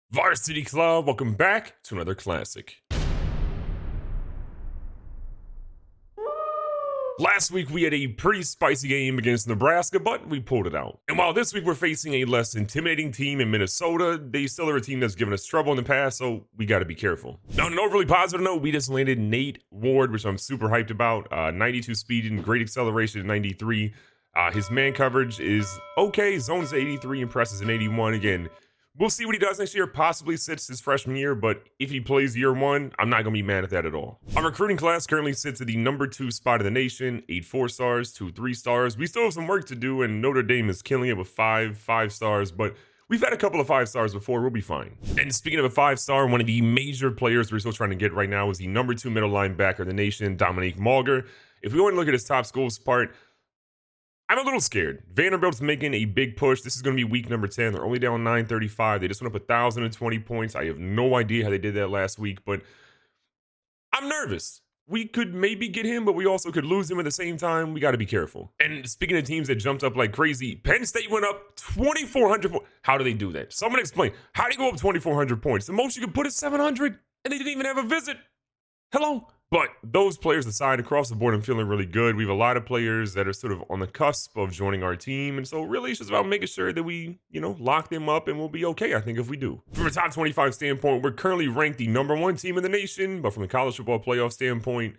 Varsity Club, welcome back to another classic. Last week we had a pretty spicy game against Nebraska, but we pulled it out. And while this week we're facing a less intimidating team in Minnesota, they still are a team that's given us trouble in the past, so we got to be careful. Now, on an overly positive note, we just landed Nate Ward, which I'm super hyped about. 92 speed and great acceleration at 93. His man coverage is okay. Zones 83 and presses an 81. Again, we'll see what he does next year. Possibly sits his freshman year, but if he plays year one, I'm not going to be mad at that at all. Our recruiting class currently sits at the number 2 spot in the nation. 8 4-stars, 2 3-stars. We still have some work to do, and Notre Dame is killing it with 5 5-stars, but we've had a couple of 5-stars before. We'll be fine. And speaking of a 5-star, one of the major players we're still trying to get right now is the number 2 middle linebacker in the nation, Dominique Malger. If we want to look at his top schools part, I'm a little scared. Vanderbilt's making a big push. This is going to be week number 10. They're only down 935. They just went up 1,020 points. I have no idea how they did that last week, but I'm nervous. We could maybe get him, but we also could lose him at the same time. We got to be careful. And speaking of teams that jumped up like crazy, Penn State went up 2,400 points. How do they do that? Someone explain. How do you go up 2,400 points? The most you could put is 700, and they didn't even have a visit. Hello? But those players aside, across the board, I'm feeling really good. We have a lot of players that are sort of on the cusp of joining our team. And so really it's just about making sure that we, lock them up and we'll be okay, I think, if we do. From a top 25 standpoint, we're currently ranked the number 1 team in the nation. But from a college football playoff standpoint,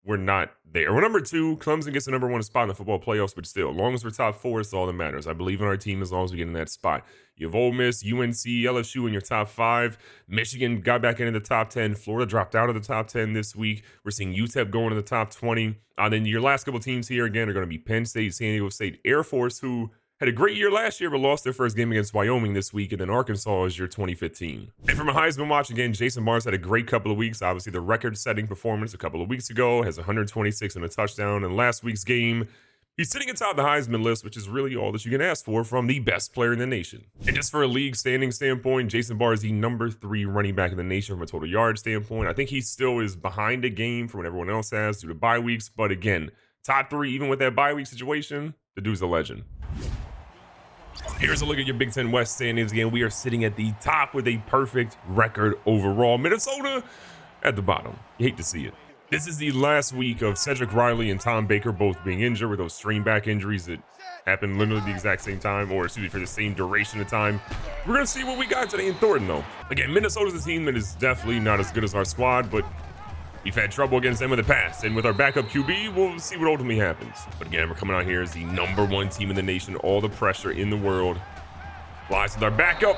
we're not there. We're number 2. Clemson gets the number 1 spot in the football playoffs, but still, as long as we're top 4, it's all that matters. I believe in our team as long as we get in that spot. You have Ole Miss, UNC, LSU in your top 5. Michigan got back into the top 10. Florida dropped out of the top 10 this week. We're seeing UTEP going to the top 20. Then your last couple teams here, again, are going to be Penn State, San Diego State, Air Force, who had a great year last year, but lost their first game against Wyoming this week, and then Arkansas is your 2015. And from a Heisman watch, again, Jason Barnes had a great couple of weeks. Obviously, the record-setting performance a couple of weeks ago, has 126 and a touchdown. In last week's game, he's sitting atop the Heisman list, which is really all that you can ask for from the best player in the nation. And just for a league standing standpoint, Jason Barnes is the number 3 running back in the nation from a total yard standpoint. I think he still is behind a game from what everyone else has due to bye weeks, but again, top 3, even with that bye week situation, the dude's a legend. Here's a look at your Big Ten West standings. Again, we are sitting at the top with a perfect record overall. Minnesota at the bottom. You hate to see it. This is the last week of Cedric Riley and Tom Baker both being injured with those strain back injuries that happened literally the exact same time, or excuse me, for the same duration of time. We're going to see what we got today in Thornton, though. Again, Minnesota's a team that is definitely not as good as our squad, but we've had trouble against them in the past, and with our backup QB, we'll see what ultimately happens. But again, we're coming out here as the number 1 team in the nation, all the pressure in the world lies with our backup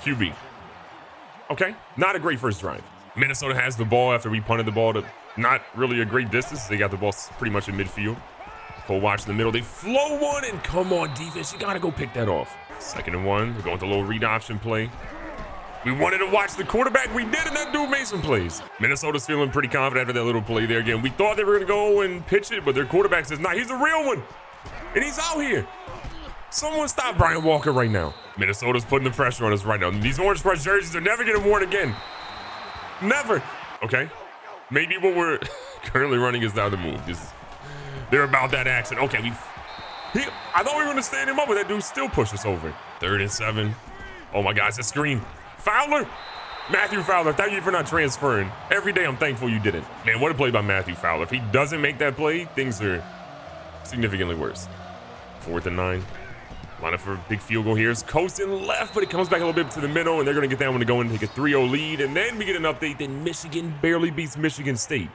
QB. Okay, not a great first drive. Minnesota has the ball after we punted the ball to not really a great distance. They got the ball pretty much in midfield. Cole watch in the middle. They flow one, and come on, defense, you gotta go pick that off. 2nd and 1, we're going with the little read option play. We wanted to watch the quarterback. We did, and that dude made some plays. Minnesota's feeling pretty confident after that little play there. Again, we thought they were going to go and pitch it, but their quarterback says, nah, he's a real one. And he's out here. Someone stop Brian Walker right now. Minnesota's putting the pressure on us right now. These orange press jerseys are never getting worn again. Never. Okay. Maybe what we're currently running is now the move. They're about that action. Okay, I thought we were going to stand him up, but that dude still pushed us over. 3rd and 7. Oh, my God, it's a screen. Fowler? Matthew Fowler, thank you for not transferring. Every day I'm thankful you didn't. Man, what a play by Matthew Fowler. If he doesn't make that play, things are significantly worse. 4th and 9. Line up for a big field goal here. It's coasting left, but it comes back a little bit to the middle, and they're going to get that one to go in and take a 3-0 lead. And then we get an update that Michigan barely beats Michigan State.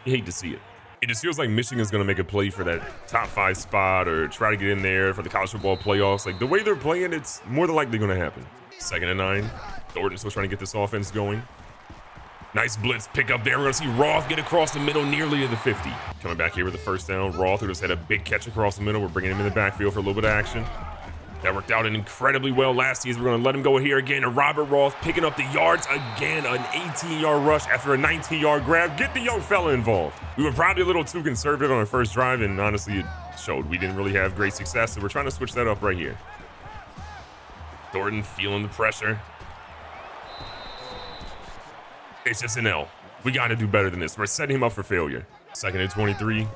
You hate to see it. It just feels like Michigan's going to make a play for that top 5 spot or try to get in there for the college football playoffs. Like, the way they're playing, it's more than likely going to happen. 2nd and 9. Thornton still trying to get this offense going. Nice blitz pick up there. We're going to see Roth get across the middle nearly to the 50. Coming back here with the first down. Roth, who just had a big catch across the middle. We're bringing him in the backfield for a little bit of action. That worked out incredibly well last season. We're going to let him go here again. And Robert Roth picking up the yards again. An 18-yard rush after a 19-yard grab. Get the young fella involved. We were probably a little too conservative on our first drive, and honestly, it showed. We didn't really have great success, so we're trying to switch that up right here. Thornton feeling the pressure. It's just an L. We got to do better than this. We're setting him up for failure. 2nd and 23.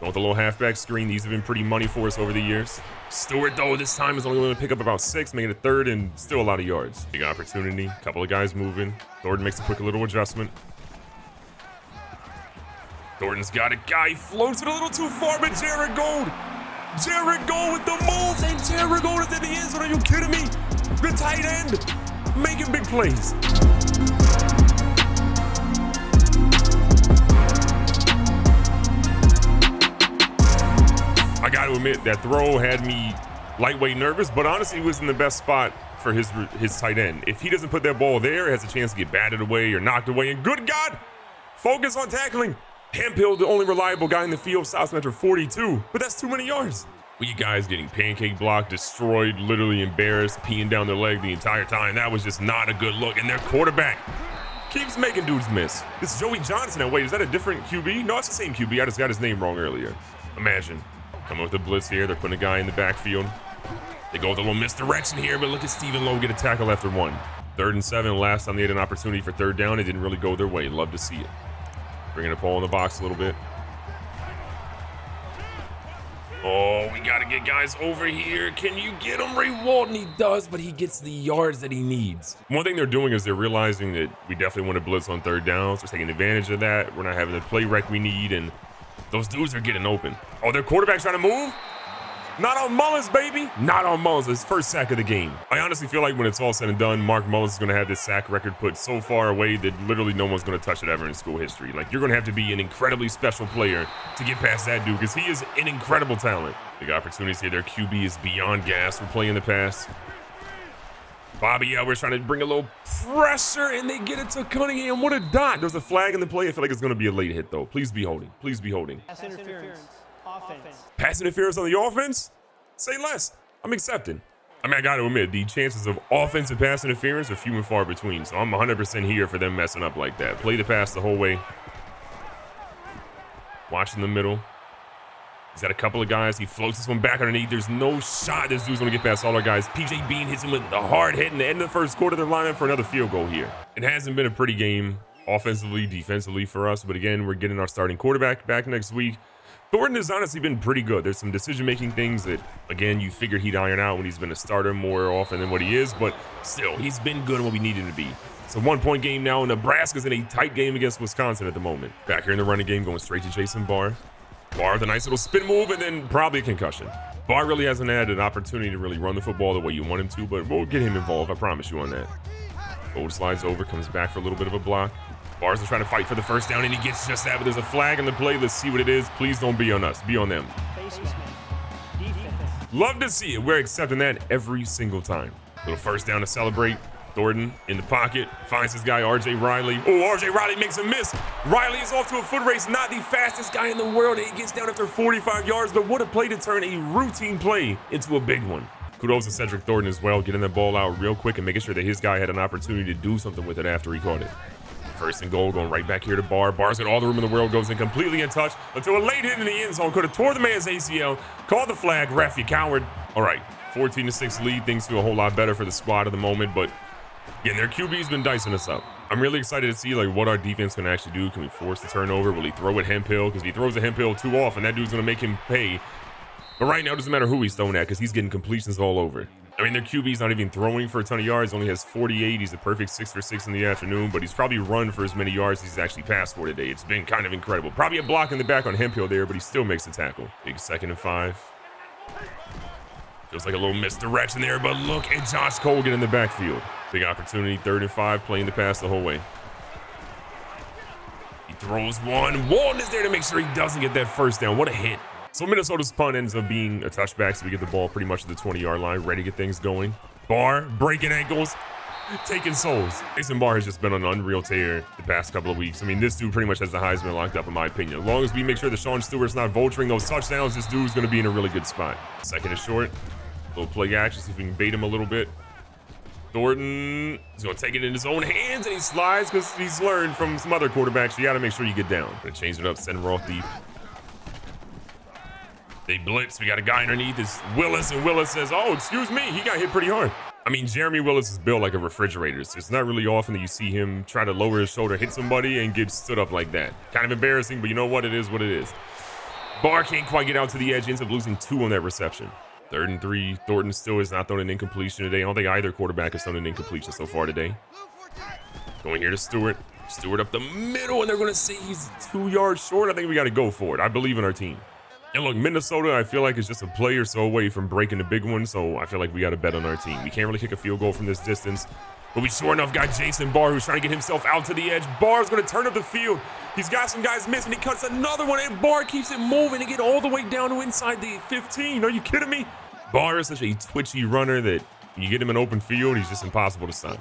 Going with the little halfback screen. These have been pretty money for us over the years. Stewart, though, this time is only going to pick up about 6, making it third and still a lot of yards. Big opportunity. Couple of guys moving. Thornton makes a quick little adjustment. Thornton's got a guy. He floats it a little too far, but Jared Gold with the moves, and Jared Gold is in the end zone. Are you kidding me? The tight end making big plays. I got to admit, that throw had me lightweight nervous, but honestly, he was in the best spot for his tight end. If he doesn't put that ball there, it has a chance to get batted away or knocked away. And good God, focus on tackling. Hemphill, the only reliable guy in the field, South Metro 42, but that's too many yards. You guys getting pancake blocked, destroyed, literally embarrassed, peeing down their leg the entire time. That was just not a good look. And their quarterback keeps making dudes miss. This is Joey Johnson. Now, wait, is that a different QB? No, it's the same QB. I just got his name wrong earlier. Imagine. Coming with the blitz here. They're putting a guy in the backfield. They go with a little misdirection here, but look at Stephen Lowe get a tackle after 1. 3rd and 7. Last time they had an opportunity for 3rd down, it didn't really go their way. Love to see it. Bringing the ball in the box a little bit. Oh, we got to get guys over here. Can you get him? Ray Walton, he does, but he gets the yards that he needs. One thing they're doing is they're realizing that we definitely want to blitz on 3rd downs. They're taking advantage of that. We're not having the play rec we need, and those dudes are getting open. Oh, their quarterback's trying to move? Not on Mullins, baby. Not on Mullins. His first sack of the game. I honestly feel like when it's all said and done, Mark Mullins is going to have this sack record put so far away that literally no one's going to touch it ever in school history. Like, you're going to have to be an incredibly special player to get past that dude, because he is an incredible talent. Big opportunities here. Their QB is beyond gas for playing the pass. Bobby Elber's trying to bring a little pressure, and they get it to Cunningham. What a dot. There's a flag in the play. I feel like it's going to be a late hit, though. Please be holding. Please be holding. Pass interference. Offense. Pass interference on the offense? Say less. I'm accepting. I mean, I got to admit, the chances of offensive pass interference are few and far between, so I'm 100% here for them messing up like that. Play the pass the whole way. Watch in the middle. He's got a couple of guys. He floats this one back underneath. There's no shot this dude's going to get past all our guys. PJ Bean hits him with a hard hit in the end of the first quarter. They're lining up for another field goal here. It hasn't been a pretty game offensively, defensively for us, but again, we're getting our starting quarterback back next week. Thornton has honestly been pretty good. There's some decision-making things that, again, you figure he'd iron out when he's been a starter more often than what he is, but still, he's been good when we need him to be. It's a 1-point game now, and Nebraska's in a tight game against Wisconsin at the moment. Back here in the running game, going straight to Jason Barr. Barr with a nice little spin move, and then probably a concussion. Barr really hasn't had an opportunity to really run the football the way you want him to, but we'll get him involved, I promise you on that. Gold slides over, comes back for a little bit of a block. Barrs is trying to fight for the first down, and he gets just that, but there's a flag in the play. Let's see what it is. Please don't be on us. Be on them. Love to see it. We're accepting that every single time. Little first down to celebrate. Thornton in the pocket. Finds his guy, R.J. Riley. Oh, R.J. Riley makes a miss. Riley is off to a foot race. Not the fastest guy in the world, and he gets down after 45 yards, but what a play to turn a routine play into a big one. Kudos to Cedric Thornton as well, getting that ball out real quick and making sure that his guy had an opportunity to do something with it after he caught it. First and goal, going right back here to Barr. Barr's got all the room in the world, goes in completely untouched until a late hit in the end zone. Could have tore the man's ACL. Called the flag. Ref, you coward. All right, 14-6 lead. Things feel a whole lot better for the squad at the moment, but again, their QB's been dicing us up. I'm really excited to see like what our defense can actually do. Can we force the turnover? Will he throw at Hemphill? Because if he throws at Hemphill too often, that dude's going to make him pay. But right now, it doesn't matter who he's throwing at because he's getting completions all over. I mean, their QB's not even throwing for a ton of yards. Only has 48. He's a perfect 6 for 6 in the afternoon, but he's probably run for as many yards as he's actually passed for today. It's been kind of incredible. Probably a block in the back on Hemphill there, but he still makes the tackle. Big 2nd and 5. Feels like a little misdirection there, but look at Josh Colgan in the backfield. Big opportunity, 3rd and 5, playing the pass the whole way. He throws one. Walton is there to make sure he doesn't get that first down. What a hit. So Minnesota's punt ends up being a touchback, so we get the ball pretty much to the 20-yard line, ready to get things going. Barr breaking ankles, taking souls. Jason Barr has just been on an unreal tear the past couple of weeks. I mean, this dude pretty much has the Heisman locked up, in my opinion. As long as we make sure that Sean Stewart's not vulturing those touchdowns, this dude's going to be in a really good spot. 2nd and short. Little play action, see if we can bait him a little bit. Thornton is going to take it in his own hands, and he slides because he's learned from some other quarterbacks. You got to make sure you get down. Going to change it up, send Roth deep. They blitz. We got a guy underneath. It's Willis, and Willis says, oh, excuse me. He got hit pretty hard. I mean, Jeremy Willis is built like a refrigerator, so it's not really often that you see him try to lower his shoulder, hit somebody, and get stood up like that. Kind of embarrassing, but you know what? It is what it is. Barr can't quite get out to the edge, ends up losing 2 on that reception. 3rd and 3. Thornton still has not thrown an incompletion today. I don't think either quarterback has thrown an incompletion so far today. Going here to Stewart. Stewart up the middle, and they're going to say he's 2 yards short. I think we got to go for it. I believe in our team. And look, Minnesota, I feel like is just a play or so away from breaking the big one, so I feel like we got to bet on our team. We can't really kick a field goal from this distance, but we sure enough got Jason Barr, who's trying to get himself out to the edge. Barr's going to turn up the field. He's got some guys missing. He cuts another one, and Barr keeps it moving and get all the way down to inside the 15. Are you kidding me? Barr is such a twitchy runner that when you get him in open field, he's just impossible to stop.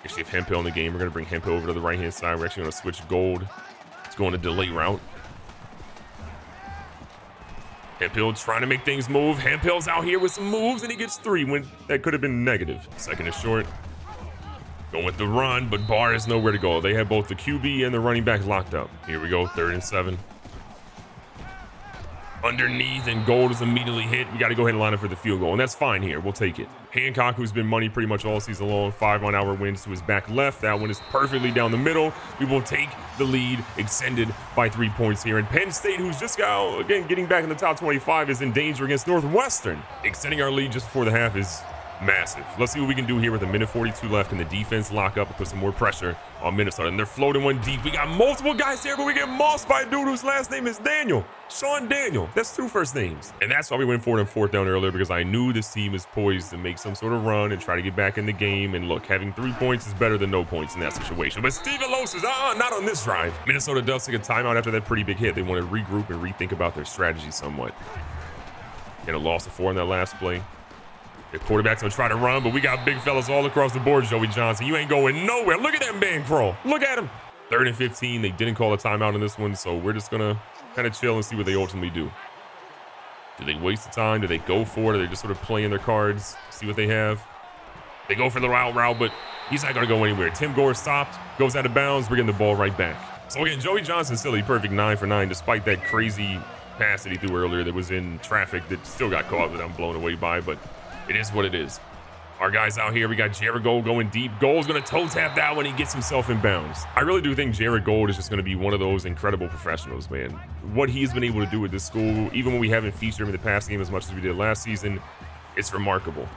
Actually, if Hemphill in the game, we're going to bring Hemphill over to the right-hand side. We're actually going to switch Gold. It's going to delay route. Hemphill trying to make things move. Hemphill's out here with some moves, and he gets 3 when that could have been negative. 2nd is short. Going with the run, but Barr has nowhere to go. They have both the QB and the running back locked up. Here we go, 3rd and 7. Underneath, and Gold is immediately hit. We got to go ahead and line up for the field goal, and that's fine here. We'll take it. Hancock, who's been money pretty much all season long, 5 on-hour wins to his back left. That one is perfectly down the middle. We will take the lead, extended by 3 points here. And Penn State, who's just got, again, getting back in the top 25, is in danger against Northwestern. Extending our lead just before the half is massive. Let's see what we can do here with a minute 42 left. Can the defense lock up and put some more pressure on Minnesota? And they're floating one deep. We got multiple guys here, but we get mossed by a dude whose last name is Daniel. Sean Daniel. That's 2 first names. And that's why we went for it on 4th down earlier, because I knew this team is poised to make some sort of run and try to get back in the game. And look, having 3 points is better than no points in that situation. But Steven Los is not on this drive. Minnesota does take a timeout after that pretty big hit. They want to regroup and rethink about their strategy somewhat. And a loss of 4 on that last play. The quarterback's gonna try to run, but we got big fellas all across the board, Joey Johnson. You ain't going nowhere. Look at that man crawl. Look at him. 3rd and 15. They didn't call a timeout on this one, so we're just gonna kind of chill and see what they ultimately do. Do they waste the time? Do they go for it? Or they just sort of playing their cards, see what they have? They go for the route, but he's not gonna go anywhere. Tim Gore stopped, goes out of bounds. We're getting the ball right back. So again, Joey Johnson still a perfect 9 for 9, despite that crazy pass that he threw earlier that was in traffic that still got caught that I'm blown away by, but it is what it is. Our guys out here, we got Jared Gold going deep. Gold's going to toe tap that when he gets himself in bounds. I really do think Jared Gold is just going to be one of those incredible professionals, man. What he's been able to do with this school, even when we haven't featured him in the passing game as much as we did last season, it's remarkable.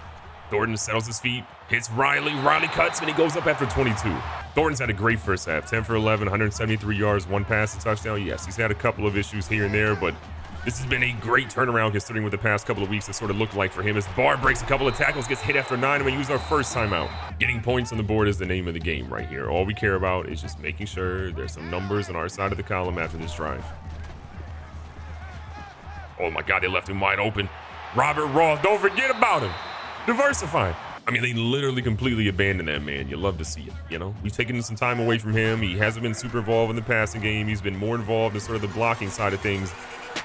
Thornton settles his feet, hits Riley. Riley cuts, and he goes up after 22. Thornton's had a great first half. 10 for 11, 173 yards, 1 pass and touchdown. Yes, he's had a couple of issues here and there, but this has been a great turnaround considering what the past couple of weeks has sort of looked like for him. As Barr breaks a couple of tackles, gets hit after 9, and we use our first timeout. Getting points on the board is the name of the game right here. All we care about is just making sure there's some numbers on our side of the column after this drive. Oh my God, they left him wide open. Robert Ross, don't forget about him. Diversify. I mean, they literally completely abandoned that man. You love to see it, you know? We've taken some time away from him. He hasn't been super involved in the passing game. He's been more involved in sort of the blocking side of things.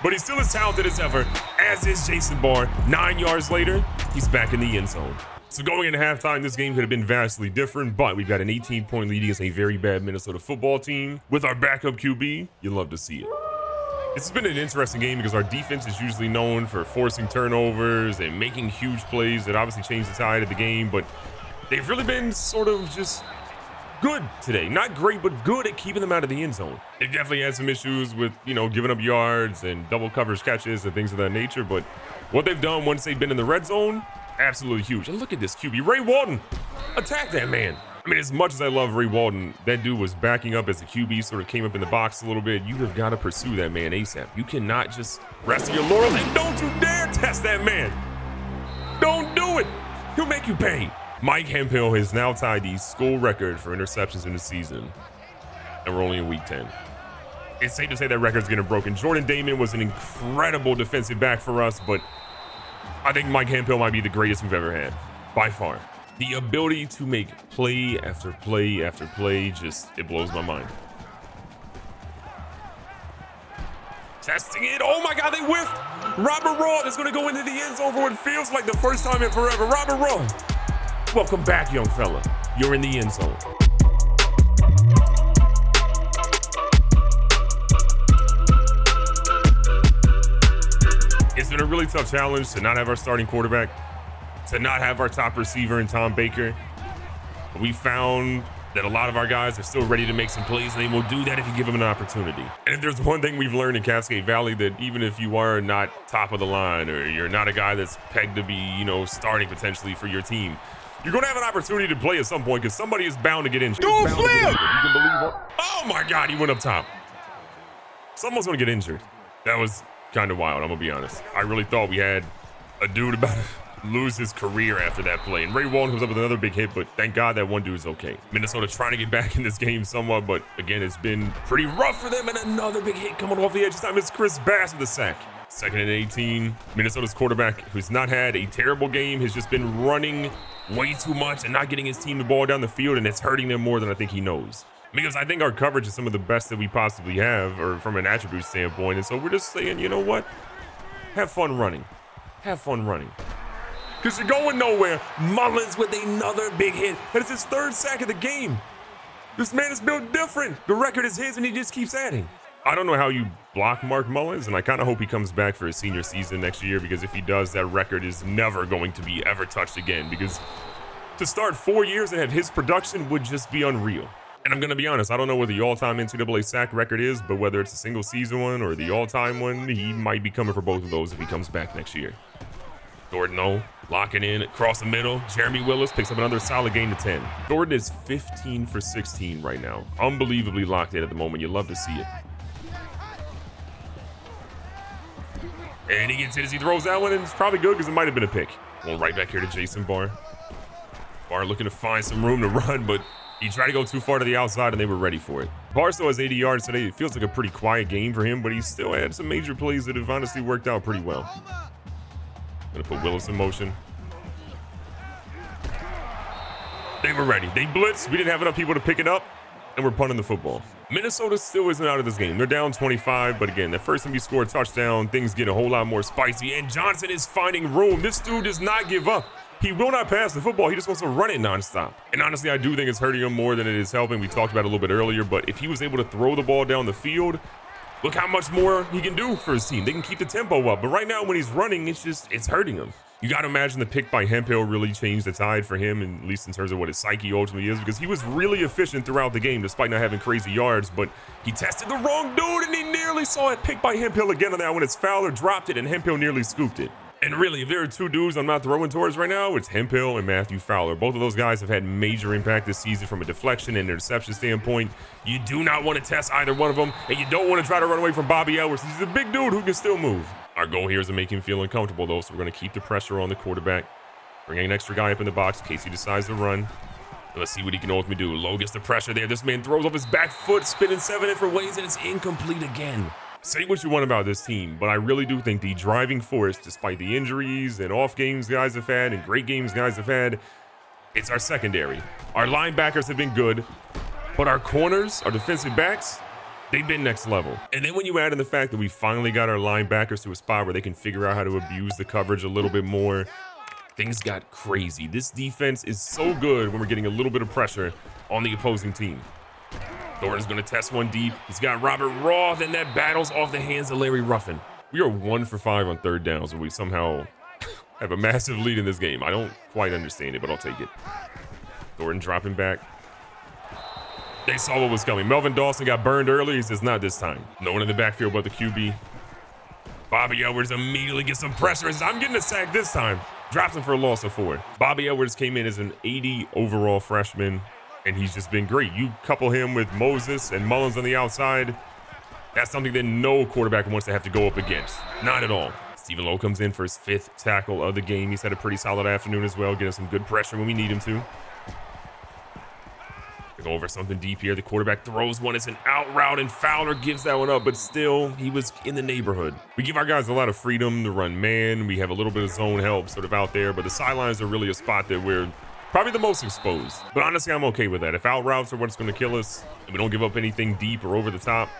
But he's still as talented as ever, as is Jason Barr. 9 yards later, he's back in the end zone. So going into halftime, this game could have been vastly different, but we've got an 18-point lead against a very bad Minnesota football team. With our backup QB, you love to see it. This has been an interesting game because our defense is usually known for forcing turnovers and making huge plays that obviously change the tide of the game, but they've really been sort of just good today. Not great, but good at keeping them out of the end zone. They've definitely had some issues with, you know, giving up yards and double coverage catches and things of that nature, but what they've done once they've been in the red zone, absolutely huge. And look at this QB, Ray Walton. Attack that man. I mean, as much as I love Ray Walton, that dude was backing up as the QB sort of came up in the box a little bit. You have got to pursue that man ASAP. You cannot just rest on your laurels, and don't you dare test that man. Don't do it. He'll make you pay. Mike Hemphill has now tied the school record for interceptions in the season, and we're only in week 10. It's safe to say that record's getting broken. Jordan Damon was an incredible defensive back for us, but I think Mike Hemphill might be the greatest we've ever had, by far. The ability to make play after play after play, just, it blows my mind. Testing it. Oh my God, they whiffed. Robert Raw is going to go into the end zone for what feels like the first time in forever. Robert Raw, welcome back, young fella. You're in the end zone. It's been a really tough challenge to not have our starting quarterback, to not have our top receiver in Tom Baker. We found that a lot of our guys are still ready to make some plays, and they will do that if you give them an opportunity. And if there's one thing we've learned in Cascade Valley, that even if you are not top of the line or you're not a guy that's pegged to be, you know, starting potentially for your team, you're going to have an opportunity to play at some point because somebody is bound to get injured. Dude, flip! Oh my God, he went up top. Someone's going to get injured. That was kind of wild, I'm going to be honest. I really thought we had a dude about to lose his career after that play. And Ray Walton comes up with another big hit, but thank God that one dude is okay. Minnesota trying to get back in this game somewhat, but again, it's been pretty rough for them. And another big hit coming off the edge. This time it's Chris Bass with the sack. 2nd and 18. Minnesota's quarterback, who's not had a terrible game, has just been running way too much and not getting his team the ball down the field, and it's hurting them more than I think he knows. Because I think our coverage is some of the best that we possibly have, or from an attribute standpoint. And so we're just saying, you know what? Have fun running. Have fun running. Because you're going nowhere. Mullins with another big hit. That is his 3rd sack of the game. This man is built different. The record is his, and he just keeps adding. I don't know how you block Mark Mullins, and I kind of hope he comes back for his senior season next year, because if he does, that record is never going to be ever touched again. Because to start 4 years and have his production would just be unreal. And I'm going to be honest, I don't know what the all-time NCAA sack record is, but whether it's a single season one or the all-time one, he might be coming for both of those if he comes back next year. Gordon locking in across the middle. Jeremy Willis picks up another solid gain to 10. Gordon is 15 for 16 right now. Unbelievably locked in at the moment. You love to see it. And he gets hit as he throws that one, and it's probably good because it might have been a pick. Going right back here to Jason Barr. Barr looking to find some room to run, but he tried to go too far to the outside, and they were ready for it. Barr still has 80 yards today. It feels like a pretty quiet game for him, but he still had some major plays that have honestly worked out pretty well. Gonna put Willis in motion. They were ready. They blitzed. We didn't have enough people to pick it up, and we're punting the football. Minnesota still isn't out of this game. They're down 25, but again, the first time you score a touchdown, things get a whole lot more spicy, and Johnson is finding room. This dude does not give up. He will not pass the football. He just wants to run it nonstop. And honestly, I do think it's hurting him more than it is helping. We talked about it a little bit earlier, but if he was able to throw the ball down the field, look how much more he can do for his team. They can keep the tempo up. But right now, when he's running, it's hurting him. You got to imagine the pick by Hemphill really changed the tide for him, and at least in terms of what his psyche ultimately is, because he was really efficient throughout the game, despite not having crazy yards. But he tested the wrong dude, and he nearly saw it picked by Hemphill again on that one. It's Fowler dropped it, and Hemphill nearly scooped it. And really, if there are two dudes I'm not throwing towards right now, it's Hemphill and Matthew Fowler. Both of those guys have had major impact this season from a deflection and interception standpoint. You do not want to test either one of them, and you don't want to try to run away from Bobby Edwards. He's a big dude who can still move. Our goal here is to make him feel uncomfortable, though, so we're going to keep the pressure on the quarterback. Bring an extra guy up in the box in case he decides to run. And let's see what he can ultimately do. Lowe gets the pressure there. This man throws off his back foot, spinning 7 different ways, and it's incomplete again. Say what you want about this team, but I really do think the driving force, despite the injuries and off games guys have had and great games guys have had, it's our secondary. Our linebackers have been good, but our corners, our defensive backs, they've been next level. And then when you add in the fact that we finally got our linebackers to a spot where they can figure out how to abuse the coverage a little bit more, things got crazy. This defense is so good when we're getting a little bit of pressure on the opposing team. Thornton's going to test one deep. He's got Robert Roth, and that battles off the hands of Larry Ruffin. We are 1 for 5 on third downs, and we somehow have a massive lead in this game. I don't quite understand it, but I'll take it. Thornton dropping back. They saw what was coming. Melvin Dawson got burned early. He says, not this time. No one in the backfield but the QB. Bobby Edwards immediately gets some pressure and says, I'm getting a sack this time. Drops him for a loss of 4. Bobby Edwards came in as an 80 overall freshman, and he's just been great. You couple him with Moses and Mullins on the outside, that's something that no quarterback wants to have to go up against. Not at all. Stephen Lowe comes in for his 5th tackle of the game. He's had a pretty solid afternoon as well, getting some good pressure when we need him to. Go over something deep here. The quarterback throws one. It's an out route, and Fowler gives that one up, but still, he was in the neighborhood. We give our guys a lot of freedom to run man. We have a little bit of zone help sort of out there, but the sidelines are really a spot that we're probably the most exposed. But honestly, I'm okay with that. If out routes are what's going to kill us, and we don't give up anything deep or over the top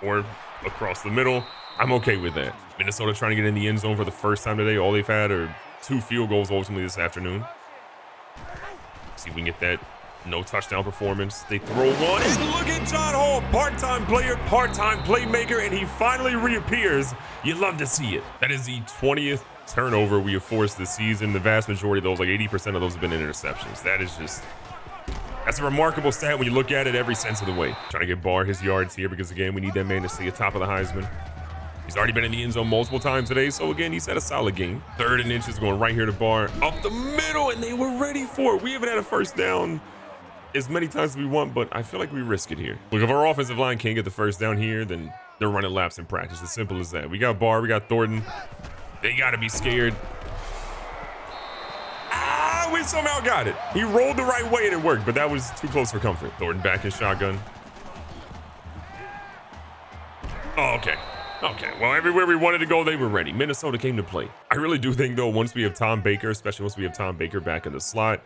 or across the middle, I'm okay with that. Minnesota trying to get in the end zone for the first time today. All they've had are 2 field goals ultimately this afternoon. See if we can get that no touchdown performance. They throw one, and look at John Hall, part-time player, part-time playmaker, and he finally reappears. You love to see it. That is the 20th turnover we have forced this season. The vast majority of those, like 80% of those, have been interceptions. That's That's a remarkable stat when you look at it every sense of the way. Trying to get Barr his yards here because, again, we need that man to stay atop of the Heisman. He's already been in the end zone multiple times today, so again, he's had a solid game. 3rd and inches going right here to Barr. Up the middle, and they were ready for it. We haven't had a first down as many times as we want, but I feel like we risk it here. Look, if our offensive line can't get the first down here, then they're running laps in practice. As simple as that. We got Barr, we got Thornton. They got to be scared. We somehow got it. He rolled the right way and it worked, but that was too close for comfort. Thornton back in shotgun. Oh, okay. Okay, well, everywhere we wanted to go, they were ready. Minnesota came to play. I really do think, though, once we have Tom Baker, especially once we have Tom Baker back in the slot,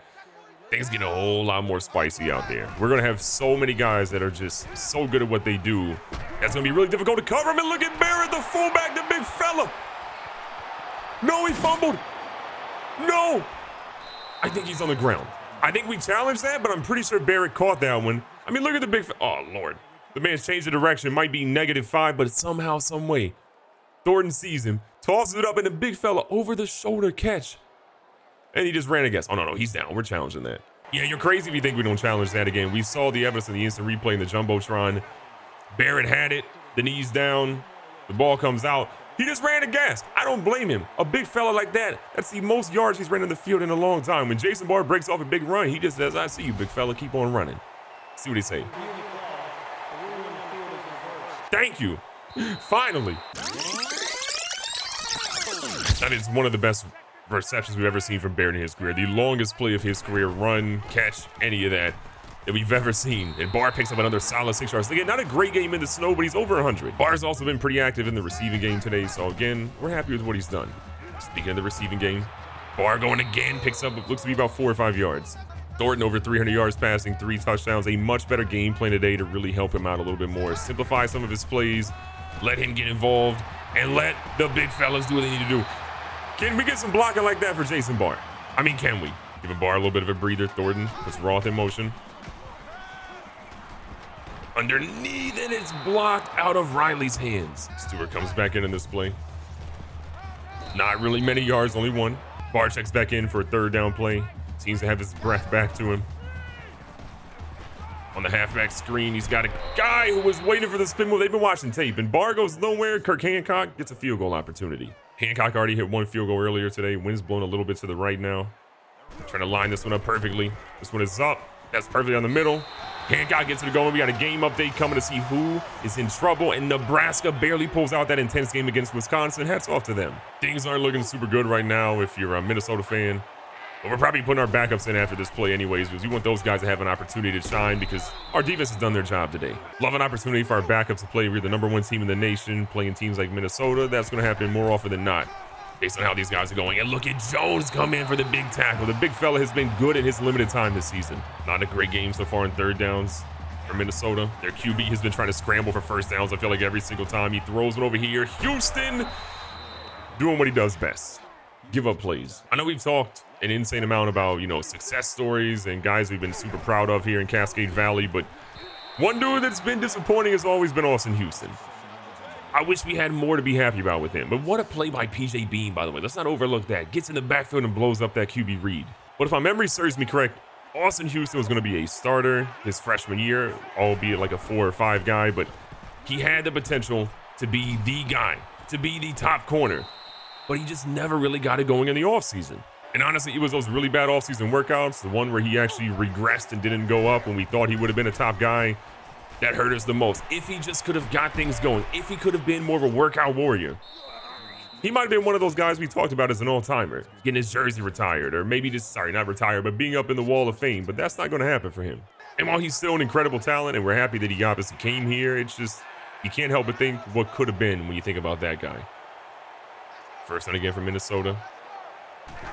things get a whole lot more spicy out there. We're going to have so many guys that are just so good at what they do. That's going to be really difficult to cover him. And look at Barrett, the fullback, the big fella. No, he fumbled. No. I think he's on the ground. I think we challenged that, but I'm pretty sure Barrett caught that one. I mean, look at the big... Oh, Lord. The man's changed the direction. Might be -5, but somehow, some way. Thornton sees him, tosses it up, and the big fella over the shoulder catch. And he just ran against. Oh, no, he's down. We're challenging that. Yeah, you're crazy if you think we don't challenge that again. We saw the evidence in the instant replay in the Jumbotron. Barrett had it. The knees down. The ball comes out. He just ran against. I don't blame him. A big fella like that, that's the most yards he's ran in the field in a long time. When Jason Barr breaks off a big run, he just says, I see you, big fella. Keep on running. See what he say. Thank you. Finally. That is one of the best receptions we've ever seen from Barrett in his career. The longest play of his career, run, catch, any of that we've ever seen. And Barr picks up another solid 6 yards. Again, not a great game in the snow, but he's over 100. Barr's also been pretty active in the receiving game today. So again, we're happy with what he's done. Speaking of the receiving game, Barr going again, picks up what looks to be about 4 or 5 yards. Thornton over 300 yards passing, 3 touchdowns. A much better game plan today to really help him out a little bit more. Simplify some of his plays, let him get involved, and let the big fellas do what they need to do. Can we get some blocking like that for Jason Barr? I mean, can we? Give Barr a little bit of a breather. Thornton puts Roth in motion. Underneath, and it's blocked out of Riley's hands. Stewart comes back in this play. Not really many yards, only 1. Barr checks back in for a 3rd down play. Seems to have his breath back to him. On the halfback screen, he's got a guy who was waiting for the spin move. They've been watching tape, and Barr goes nowhere. Kirk Hancock gets a field goal opportunity. Hancock already hit 1 field goal earlier today. Wind's blowing a little bit to the right now. Trying to line this one up perfectly. This one is up. That's perfectly on the middle. Hancock gets it going. We got a game update coming to see who is in trouble, and Nebraska barely pulls out that intense game against Wisconsin. Hats off to them. Things aren't looking super good right now if you're a Minnesota fan. But we're probably putting our backups in after this play anyways, because we want those guys to have an opportunity to shine because our defense has done their job today. Love an opportunity for our backups to play. We're the #1 team in the nation, playing teams like Minnesota. That's going to happen more often than not based on how these guys are going. And look at Jones come in for the big tackle. The big fella has been good in his limited time this season. Not a great game so far in 3rd downs for Minnesota. Their QB has been trying to scramble for 1st downs. I feel like every single time he throws one over here. Houston doing what he does best. Give up plays. I know we've talked an insane amount about, success stories and guys we've been super proud of here in Cascade Valley, but one dude that's been disappointing has always been Austin Houston. I wish we had more to be happy about with him, but what a play by PJ Bean, by the way. Let's not overlook that. Gets in the backfield and blows up that QB read. But if my memory serves me correct, Austin Houston was going to be a starter his freshman year, albeit like a 4 or 5 guy, but he had the potential to be the guy, to be the top corner, but he just never really got it going in the offseason. And honestly, it was those really bad offseason workouts, the one where he actually regressed and didn't go up when we thought he would have been a top guy, that hurt us the most. If he just could have got things going, if he could have been more of a workout warrior, he might have been one of those guys we talked about as an all-timer, getting his jersey retired, or maybe just, not retired, but being up in the Wall of Fame, but that's not going to happen for him. And while he's still an incredible talent, and we're happy that he obviously came here, it's just, you can't help but think what could have been when you think about that guy. First down again from Minnesota.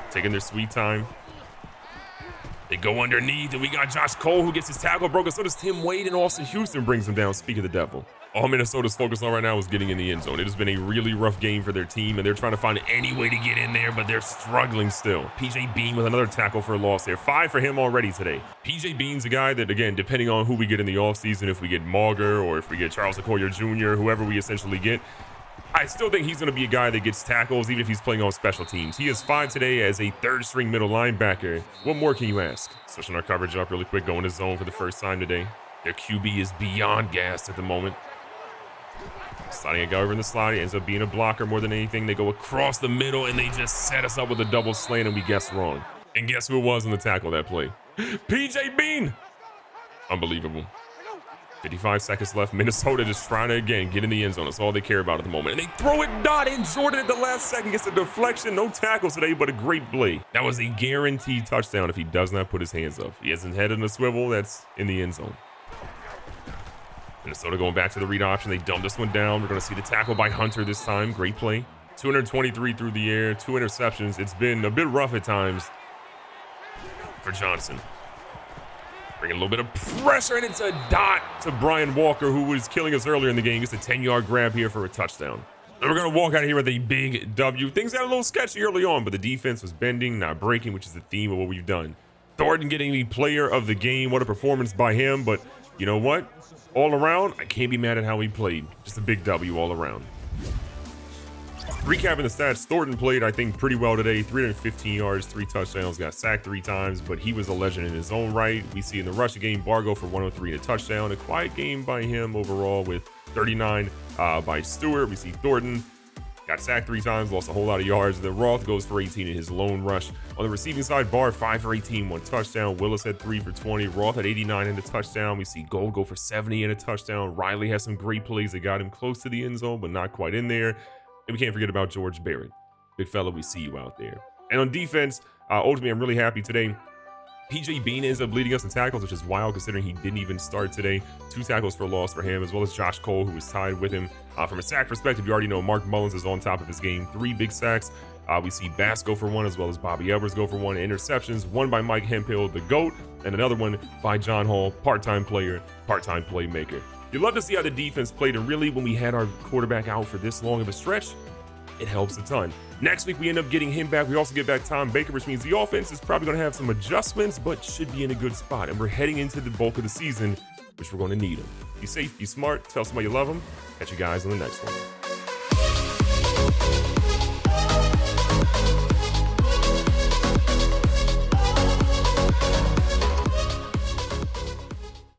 Taking their sweet time. They go underneath, and we got Josh Cole who gets his tackle broken. So does Tim Wade, and Austin Houston brings him down. Speak of the devil. All Minnesota's focused on right now is getting in the end zone. It has been a really rough game for their team, and they're trying to find any way to get in there, but they're struggling still. PJ Bean with another tackle for a loss there. 5 for him already today. PJ Bean's a guy that, again, depending on who we get in the offseason, if we get Mauger or if we get Charles Okoye Jr., whoever we essentially get, I still think he's going to be a guy that gets tackles even if he's playing on special teams. He is fine today as a third-string middle linebacker. What more can you ask? Switching our coverage up really quick, going to zone for the first time today. Their QB is beyond gassed at the moment. Sliding a guy over in the slide, ends up being a blocker more than anything. They go across the middle, and they just set us up with a double slant, and we guessed wrong. And guess who it was on the tackle that play? PJ Bean! Unbelievable. 55 seconds left. Minnesota just trying to, again, get in the end zone. That's all they care about at the moment. And they throw it not in. Jordan at the last second gets a deflection. No tackles today, but a great play. That was a guaranteed touchdown if he does not put his hands up. He has his head in a swivel. That's in the end zone. Minnesota going back to the read option. They dumped this one down. We're going to see the tackle by Hunter this time. Great play. 223 through the air, 2 interceptions. It's been a bit rough at times for Johnson. Bringing a little bit of pressure, and it's a dot to Brian Walker, who was killing us earlier in the game. Gets a 10-yard grab here for a touchdown. And we're going to walk out of here with a big W. Things got a little sketchy early on, but the defense was bending, not breaking, which is the theme of what we've done. Thornton getting the player of the game. What a performance by him. But you know what? All around, I can't be mad at how he played. Just a big W all around. Recapping the stats, Thornton played, I think, pretty well today. 315 yards, 3 touchdowns, got sacked 3 times, but he was a legend in his own right. We see in the rushing game, Bargo for 103 and a touchdown. A quiet game by him overall with 39 by Stewart. We see Thornton got sacked 3 times, lost a whole lot of yards. Then Roth goes for 18 in his lone rush. On the receiving side, Barr 5 for 18, 1 touchdown. Willis had 3 for 20. Roth had 89 and a touchdown. We see Gold go for 70 and a touchdown. Riley has some great plays that got him close to the end zone, but not quite in there. And we can't forget about George Barrett. Big fella, we see you out there. And on defense, ultimately, I'm really happy today. PJ Bean ends up leading us in tackles, which is wild considering he didn't even start today. 2 tackles for loss for him, as well as Josh Cole, who was tied with him. From a sack perspective, you already know Mark Mullins is on top of his game. 3 big sacks. We see Bass go for 1, as well as Bobby Edwards go for 1. Interceptions, 1 by Mike Hemphill, the GOAT, and another one by John Hall, part-time player, part-time playmaker. You love to see how the defense played, and really when we had our quarterback out for this long of a stretch, it helps a ton. Next week, we end up getting him back. We also get back Tom Baker, which means the offense is probably going to have some adjustments, but should be in a good spot. And we're heading into the bulk of the season, which we're going to need them. Be safe, be smart, tell somebody you love them. Catch you guys on the next one.